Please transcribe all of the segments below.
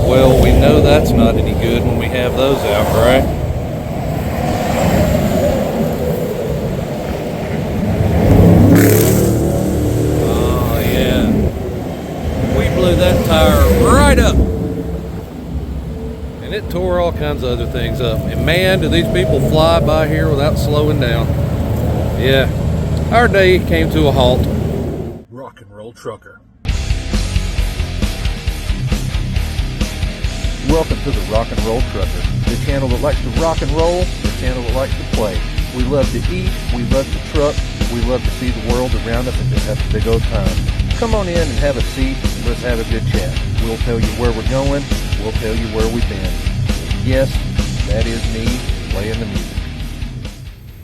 Well, we know that's not any good when we have those out, right? Oh, yeah. We blew that tire right up. And it tore all kinds of other things up. And man, do these people fly by here without slowing down. Yeah. Our day came to a halt. Rock and roll trucker. Welcome to the Rock and Roll Trucker, the channel that likes to rock and roll, the channel that likes to play. We love to eat, we love to truck, we love to see the world around us and just have a big old time. Come on in and have a seat, and let's have a good chat. We'll tell you where we're going, we'll tell you where we've been. Yes, that is me playing the music.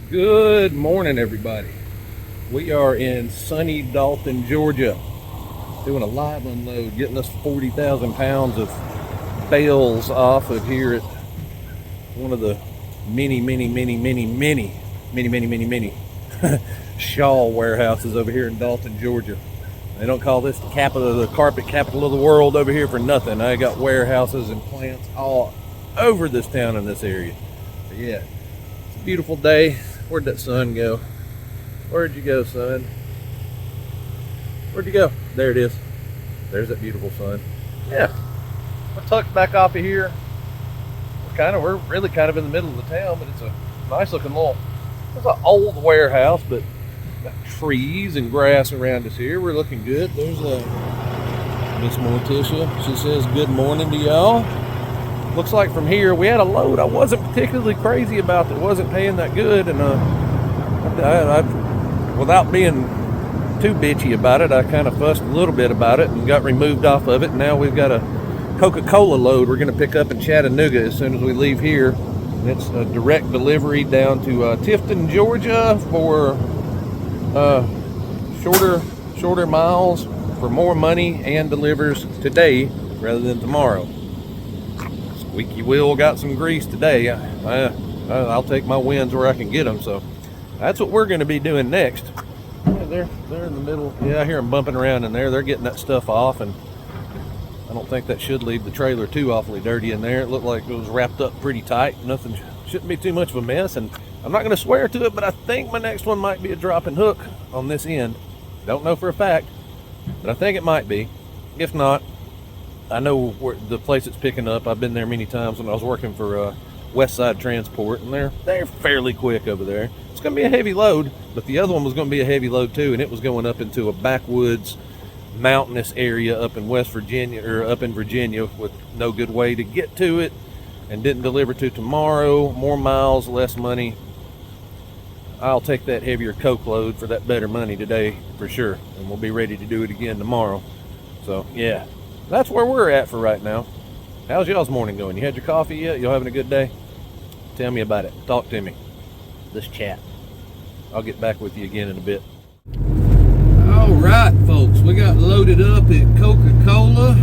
Good morning, everybody. We are in sunny Dalton, Georgia, doing a live unload, getting us 40,000 pounds of bales off of here at one of the many shawl warehouses over here in Dalton, Georgia. They don't call this the capital, the carpet capital of the world over here for nothing. I got warehouses and plants all over this town in this area. But yeah, it's a beautiful day. Where'd that sun go? Where'd you go, sun? Where'd you go? There it is. There's that beautiful sun. Yeah. We're tucked back off of here. We're really kind of in the middle of the town, but it's a nice looking it's an old warehouse, but got trees and grass around us here. We're looking good. There's Miss Morticia. She says good morning to y'all. Looks like from here we had a load I wasn't particularly crazy about that wasn't paying that good, and I without being too bitchy about it, I kind of fussed a little bit about it and got removed off of it. And now we've got a Coca-Cola load we're going to pick up in Chattanooga as soon as we leave here. It's a direct delivery down to Tifton, Georgia for shorter miles for more money, and delivers today rather than tomorrow. Squeaky wheel got some grease today. I'll take my wins where I can get them, so that's what we're going to be doing next. Yeah, they're in the middle. Yeah, I hear them bumping around in there. They're getting that stuff off, and I don't think that should leave the trailer too awfully dirty in there. It looked like it was wrapped up pretty tight. Nothing shouldn't be too much of a mess, and I'm not going to swear to it, but I think my next one might be a drop and hook on this end. Don't know for a fact, but I think it might be. If not, I know where the place it's picking up. I've been there many times when I was working for West Side Transport, and they're fairly quick over there. It's going to be a heavy load, but the other one was going to be a heavy load too, and it was going up into a backwoods mountainous area up in West Virginia, or up in Virginia, with no good way to get to it, and didn't deliver to tomorrow. More miles, less money. I'll take that heavier coke load for that better money today for sure, and we'll be ready to do it again tomorrow. So yeah, that's where we're at for right now. How's y'all's morning going? You had your coffee yet? Y'all having a good day? Tell me about it. Talk to me. Let's chat. I'll get back with you again in a bit. All right, folks, we got loaded up at Coca-Cola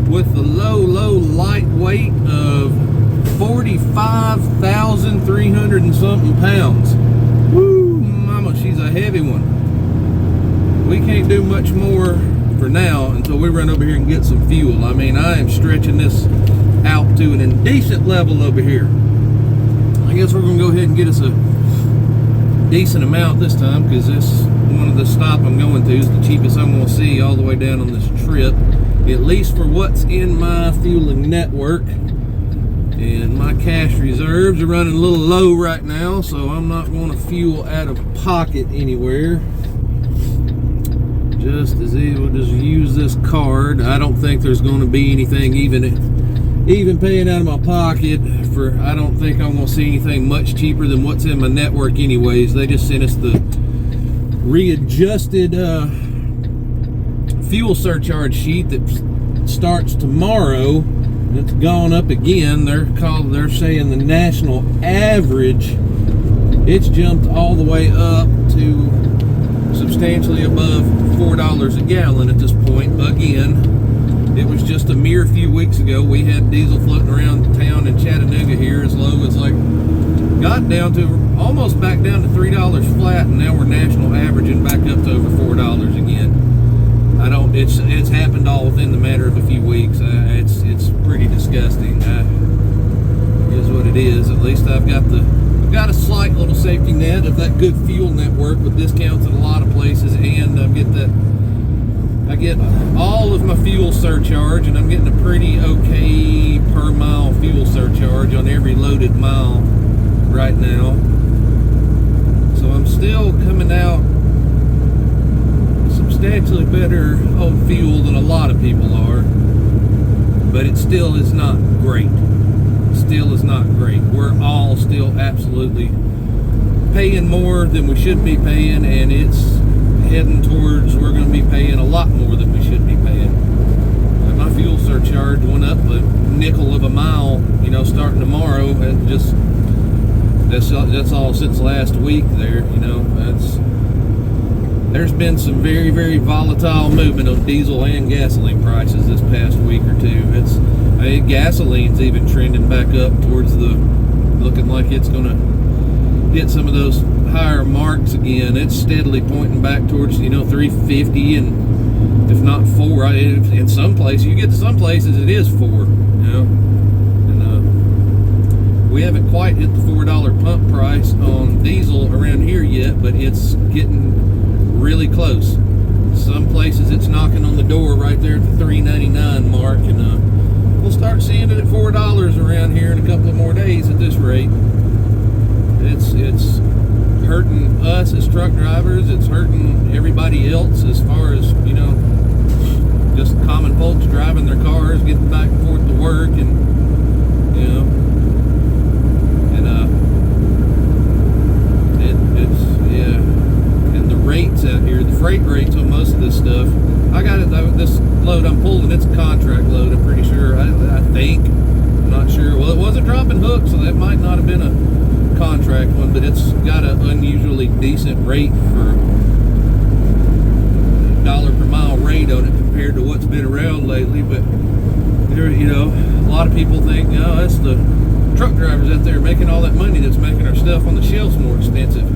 with the low light weight of 45,300 and something pounds. Woo, mama, she's a heavy one. We can't do much more for now until we run over here and get some fuel. I mean, I am stretching this out to an indecent level over here. I guess we're gonna go ahead and get us a decent amount this time, because this one of the stop I'm going to is the cheapest I'm going to see all the way down on this trip, at least for what's in my fueling network. And my cash reserves are running a little low right now, so I'm not going to fuel out of pocket anywhere. Just as easy, we'll just use this card. I don't think there's going to be anything even paying out of my pocket for. I don't think I'm going to see anything much cheaper than what's in my network anyways. They just sent us the readjusted fuel surcharge sheet that starts tomorrow. It's gone up again. They're saying the national average, it's jumped all the way up to substantially above $4 a gallon at this point again. It was just a mere few weeks ago we had diesel floating around town in Chattanooga here as low as got down to almost back down to $3 flat, and now we're national averaging back up to over $4 again. It's happened all within the matter of a few weeks. It's pretty disgusting. Is what it is. At least I've got a slight little safety net of that good fuel network with discounts at a lot of places, and I get all of my fuel surcharge, and I'm getting a pretty okay per mile fuel surcharge on every loaded mile right now. So I'm still coming out substantially better on fuel than a lot of people are, but it still is not great. Still is not great. We're all still absolutely paying more than we should be paying, and it's heading towards we're going to be paying a lot more than we should be paying. My fuel surcharge went up a nickel of a mile, starting tomorrow. That's all since last week there. There's been some very, very volatile movement of diesel and gasoline prices this past week or two. Gasoline's even trending back up towards looking like it's going to hit some of those higher marks again. It's steadily pointing back towards 350, and if not 4. In some places, you get to some places it is 4. And we haven't quite hit the $4 pump price on diesel around here yet, but it's getting really close. Some places it's knocking on the door right there at the $3.99 mark, and we'll start seeing it at $4 around here in a couple of more days at this rate. It's hurting us as truck drivers. It's hurting everybody else as far as just common folks driving their cars, getting back and forth to work, and and the rates out here, the freight rates on most of this stuff. I got it. This load I'm pulling, it's a contract load. I'm pretty sure. I think. I'm not sure. Well, it was a dropping hook, so that might not have been a contract one, but it's got an unusually decent rate for dollar per mile rate on it compared to what's been around lately. But there, a lot of people think, that's the truck drivers out there making all that money that's making our stuff on the shelves more expensive.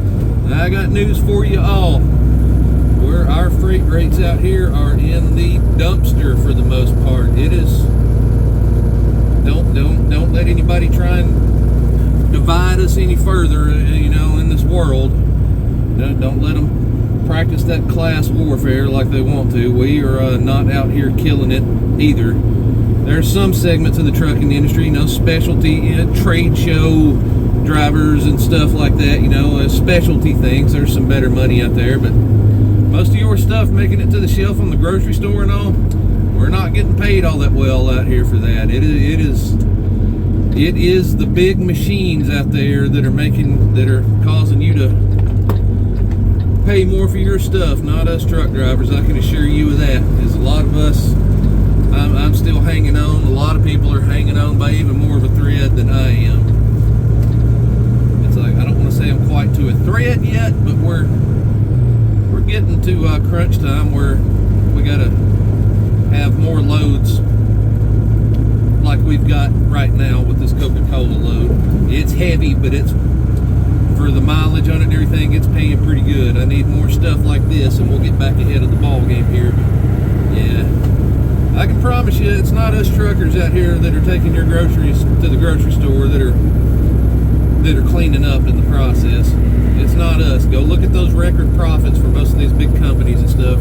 And I got news for you all. Where our freight rates out here are in the dumpster for the most part. It is. Don't let anybody try and divide us any further, in this world. Don't let them practice that class warfare like they want to. We are not out here killing it either. There's some segments of the trucking industry, specialty, trade show drivers and stuff like that, specialty things. There's some better money out there, but most of your stuff making it to the shelf on the grocery store and all, we're not getting paid all that well out here for that. It is the big machines out there that are causing you to pay more for your stuff, not us truck drivers. I can assure you of that. There's a lot of us. I'm still hanging on. A lot of people are hanging on by even more of a thread than I am. It's like, I don't want to say I'm quite to a thread yet, but we're getting to crunch time where we got to have more loads like we've got right now with this Coca-Cola load. It's heavy, but it's for the mileage on it and everything, it's paying pretty good. I need more stuff like this, and we'll get back ahead of the ball game here. Yeah, I can promise you it's not us truckers out here that are taking your groceries to the grocery store that are cleaning up in the process. It's not us. Go look at those record profits for most of these big companies and stuff.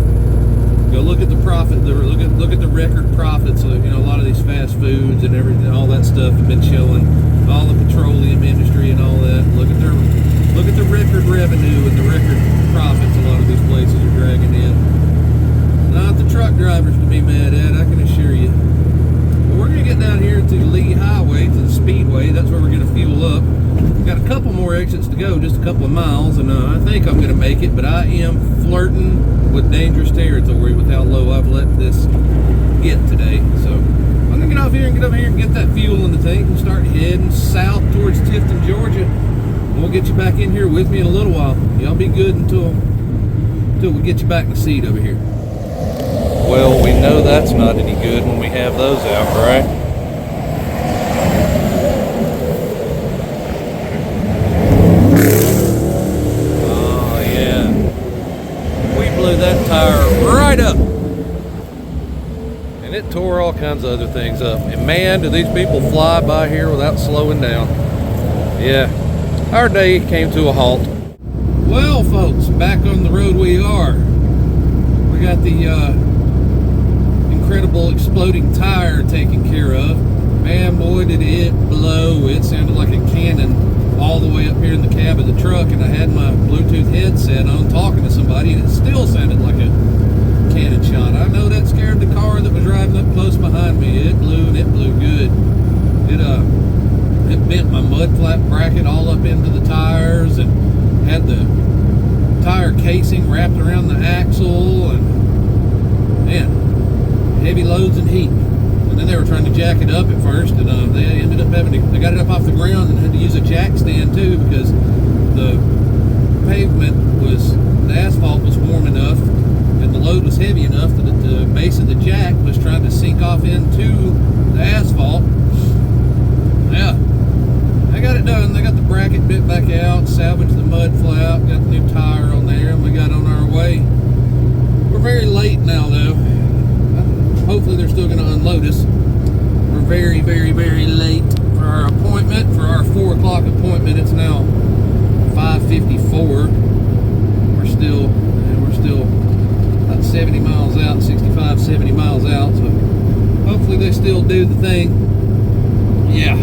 Go look at the profit. Look at the record profits of a lot of these fast foods and everything. All that stuff have been showing. All the petroleum industry and all that. Look at the record revenue and the record profits a lot of these places are dragging in. Not the truck drivers to be mad at, I can assure you. But we're gonna get down here to Lee Highway, to the Speedway. That's where we're gonna fuel up. Got a couple more exits to go, just a couple of miles, and I think I'm gonna make it. But I am flirting with dangerous territory with how low I've let this get today. So I'm gonna get off here and get over here and get that fuel in the tank and start heading south towards Tifton, Georgia. We'll get you back in here with me in a little while. Y'all be good until we get you back in the seat over here. Well, we know that's not any good when we have those out, right? Oh yeah, we blew that tire right up, and It tore all kinds of other things up. And man, do these people fly by here without slowing down. Yeah, our day came to a halt. Well, folks, back on the road we are. We got the incredible exploding tire taken care of. Man, boy, did it blow. It sounded like a cannon all the way up here in the cab of the truck, and I had my Bluetooth headset on talking to somebody, and it still sounded like a cannon shot. I know that scared the car that was driving up close behind me. It blew, and it blew good. It bent my mud flap bracket all up into the tires, and had the tire casing wrapped around the axle, and man, heavy loads and heat. And then they were trying to jack it up at first, and they ended up they got it up off the ground and had to use a jack stand too, because the asphalt was warm enough and the load was heavy enough that the base of the jack was trying to sink off into the asphalt. Yeah, they got it done. They got the bracket bit back out, salvaged the mud flap, got the new tire on there, and we got on our way. We're very late now, though. Hopefully they're still going to unload us. We're very, very, very late for our appointment, for our 4 o'clock appointment. It's now 5:54. We're still about 70 miles out, 65, 70 miles out. So hopefully they still do the thing. Yeah.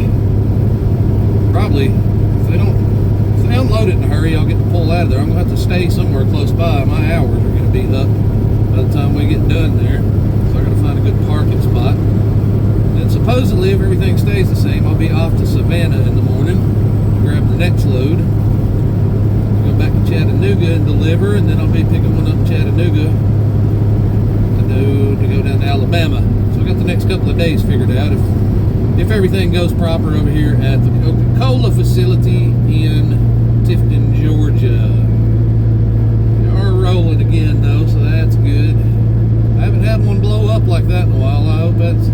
Probably, if they unload it in a hurry, I'll get to pull out of there. I'm going to have to stay somewhere close by. My hours are going to be up by the time we get done there. So I got to find a good parking spot. And supposedly, if everything stays the same, I'll be off to Savannah in the morning to grab the next load. Go back to Chattanooga and deliver, and then I'll be picking one up in Chattanooga to go down to Alabama. So I got the next couple of days figured out if everything goes proper over here at the Coca-Cola facility in Tifton, Georgia. We are rolling again though, so that's good. I haven't had one blow up like that in a while. I hope that's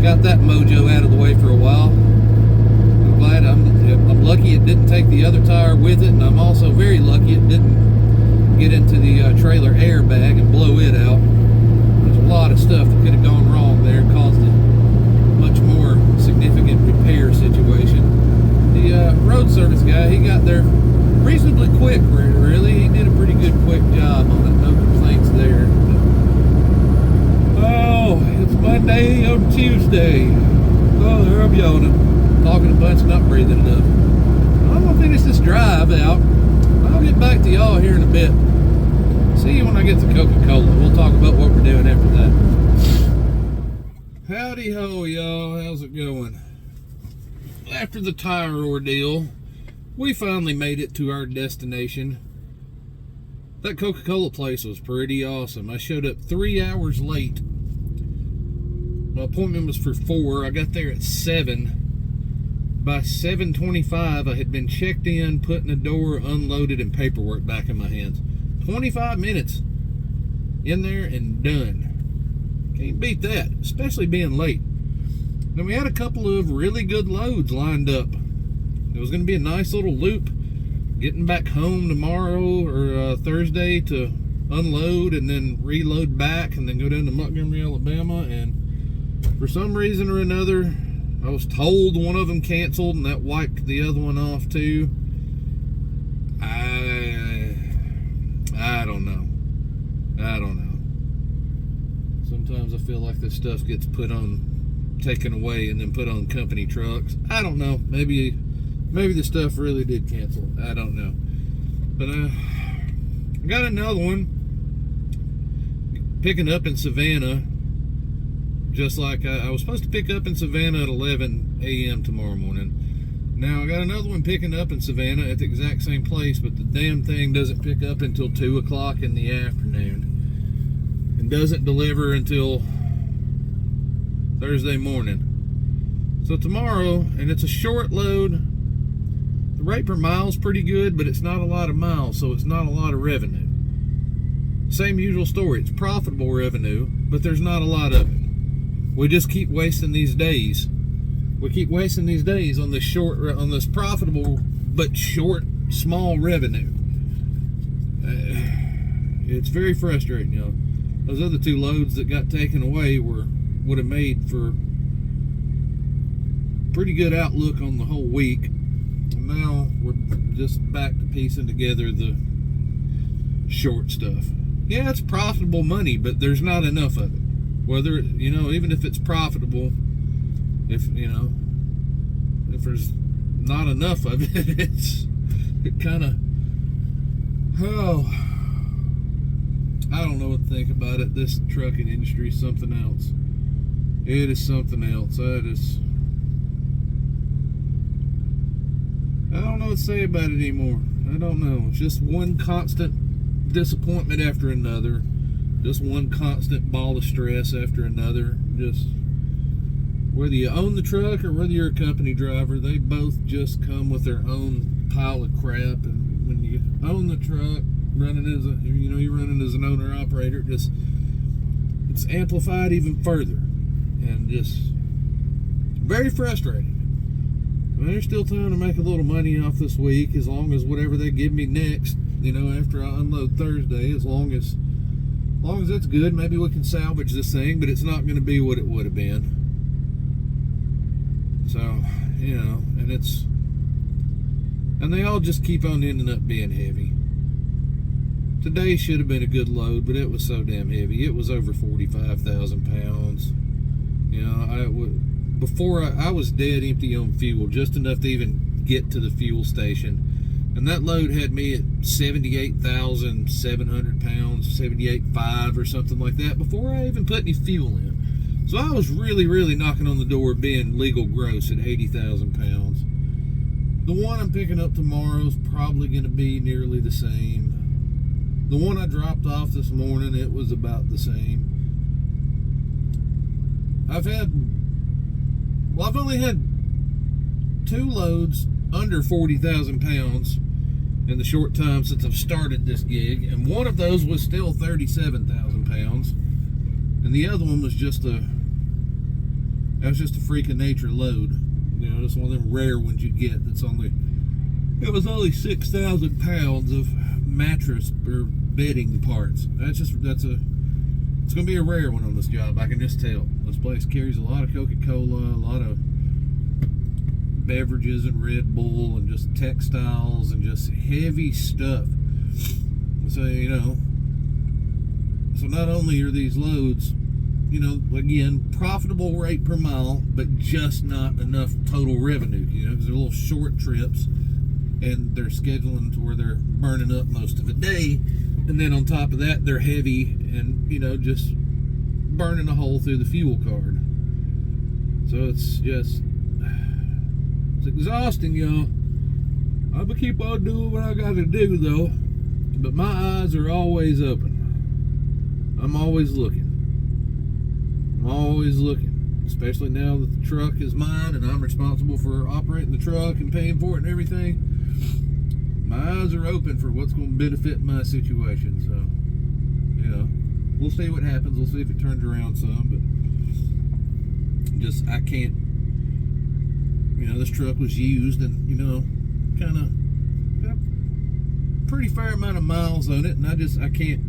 got that mojo out of the way for a while. I'm glad I'm lucky it didn't take the other tire with it, and I'm also very lucky it didn't get into the trailer airbag and blow it out. There's a lot of stuff that could have gone wrong there and caused a much more significant repair situation. The road service guy, he got there reasonably quick, really. He did a pretty good quick job on it. No complaints there. Oh, it's Monday on Tuesday. Oh, there I'm yawning. Talking a bunch, not breathing enough. I'm going to finish this drive out. I'll get back to y'all here in a bit. See you when I get to Coca-Cola. We'll talk about what we're doing after that. Howdy ho, y'all. How's it going? After the tire ordeal, we finally made it to our destination. That Coca-Cola place was pretty awesome. I showed up 3 hours late. My appointment was for 4. I got there at 7. By 7:25, I had been checked in, put in the door, unloaded, and paperwork back in my hands. 25 minutes in there and done. Can't beat that, especially being late. Then we had a couple of really good loads lined up. It was going to be a nice little loop, getting back home tomorrow or Thursday to unload and then reload back and then go down to Montgomery, Alabama. And for some reason or another, I was told one of them canceled, and that wiped the other one off too. I don't know. Sometimes I feel like this stuff gets taken away and then put on company trucks. I don't know. Maybe the stuff really did cancel. I don't know. But I got another one picking up in Savannah. Just like I was supposed to pick up in Savannah at 11 a.m. tomorrow morning. Now I got another one picking up in Savannah at the exact same place, but the damn thing doesn't pick up until 2 o'clock in the afternoon. And doesn't deliver until Thursday morning. So tomorrow, and it's a short load, the rate per mile is pretty good, but it's not a lot of miles, so it's not a lot of revenue. Same usual story. It's profitable revenue, but there's not a lot of it. We just keep wasting these days. We keep wasting these days on this profitable but short, small revenue. It's very frustrating, y'all. Those other 2 loads that got taken away were would have made for pretty good outlook on the whole week. And now we're just back to piecing together the short stuff. Yeah, it's profitable money, but there's not enough of it. Whether, even if it's profitable, if there's not enough of it, it kind of, I don't know what to think about it. This trucking industry is something else. It is something else. I don't know what to say about it anymore. I don't know. It's just one constant disappointment after another. Just one constant ball of stress after another. Just whether you own the truck or whether you're a company driver, they both just come with their own pile of crap. And when you own the truck, you're running as an owner operator, it's amplified even further, and just very frustrating. There's still time to make a little money off this week, as long as whatever they give me next, after I unload Thursday, as long as it's good, maybe we can salvage this thing, but it's not going to be what it would have been. So, and they all just keep on ending up being heavy. Today should have been a good load, but it was so damn heavy. It was over 45,000 pounds. Before I was dead empty on fuel, just enough to even get to the fuel station. And that load had me at 78,700 pounds, 78.5 or something like that, before I even put any fuel in. So I was really, really knocking on the door of being legal gross at 80,000 pounds. The one I'm picking up tomorrow is probably going to be nearly the same. The one I dropped off this morning, it was about the same. I've only had 2 loads under 40,000 pounds in the short time since I've started this gig, and one of those was still 37,000 pounds, and the other one was just a freak of nature load. Just one of them rare ones you get it was only 6,000 pounds of mattress or bedding parts. It's gonna be a rare one on this job, I can just tell. This place carries a lot of Coca-Cola, a lot of beverages and Red Bull, and just textiles and just heavy stuff. So so not only are these loads, again, profitable rate per mile, but just not enough total revenue, because they're little short trips, and they're scheduling to where they're burning up most of the day, and then on top of that, they're heavy and, just burning a hole through the fuel card. So it's exhausting, y'all. I'm gonna keep on doing what I gotta do, though, but my eyes are always open. I'm always looking, especially now that the truck is mine and I'm responsible for operating the truck and paying for it and everything. My eyes are open for what's going to benefit my situation. So, we'll see what happens. We'll see if it turns around some, but I can't, this truck was used and, kind of got a pretty fair amount of miles on it, and I can't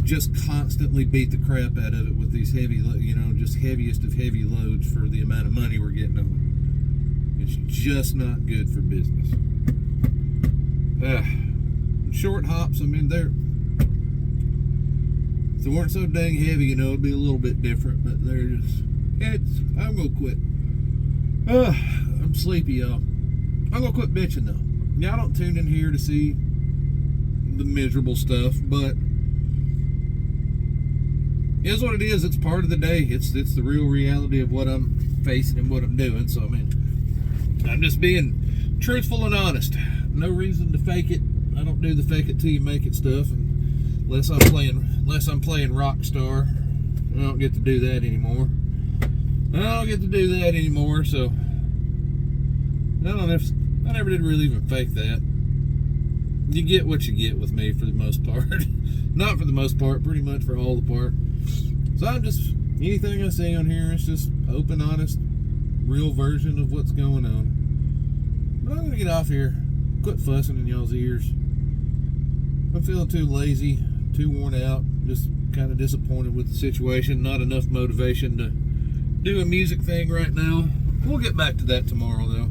just constantly beat the crap out of it with these heavy, just heaviest of heavy loads for the amount of money we're getting on it. It's just not good for business. Short hops, if they weren't so dang heavy, it'd be a little bit different, but I'm gonna quit. I'm sleepy, y'all. I'm gonna quit bitching, though. Y'all don't tune in here to see the miserable stuff, but it is what it is. It's part of the day. It's the real reality of what I'm facing and what I'm doing. So, I'm just being truthful and honest. No reason to fake it. I don't do the fake it till you make it stuff, unless I'm playing rock star. I don't get to do that anymore. So I never did really even fake that. You get what you get with me for the most part. Not for the most part, pretty much for all the part. So anything I say on here, it's just open, honest, real version of what's going on. But I'm going to get off here. Quit fussing in y'all's ears. I'm feeling too lazy, too worn out, just kind of disappointed with the situation. Not enough motivation do a music thing right now. We'll get back to that tomorrow, though.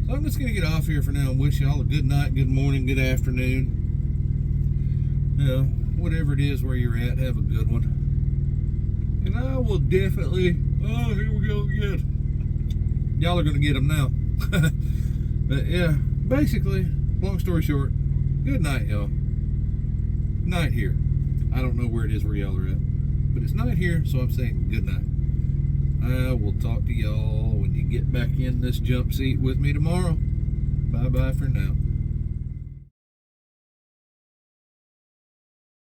So I'm just going to get off here for now and wish y'all a good night, good morning, good afternoon. You know, whatever it is where you're at, have a good one. And I will definitely, oh, here we go again. Y'all are going to get them now. But yeah, basically, long story short, good night, y'all. Night here. I don't know where it is where y'all are at, but it's night here, so I'm saying good night. I will talk to y'all when you get back in this jump seat with me tomorrow. Bye-bye for now.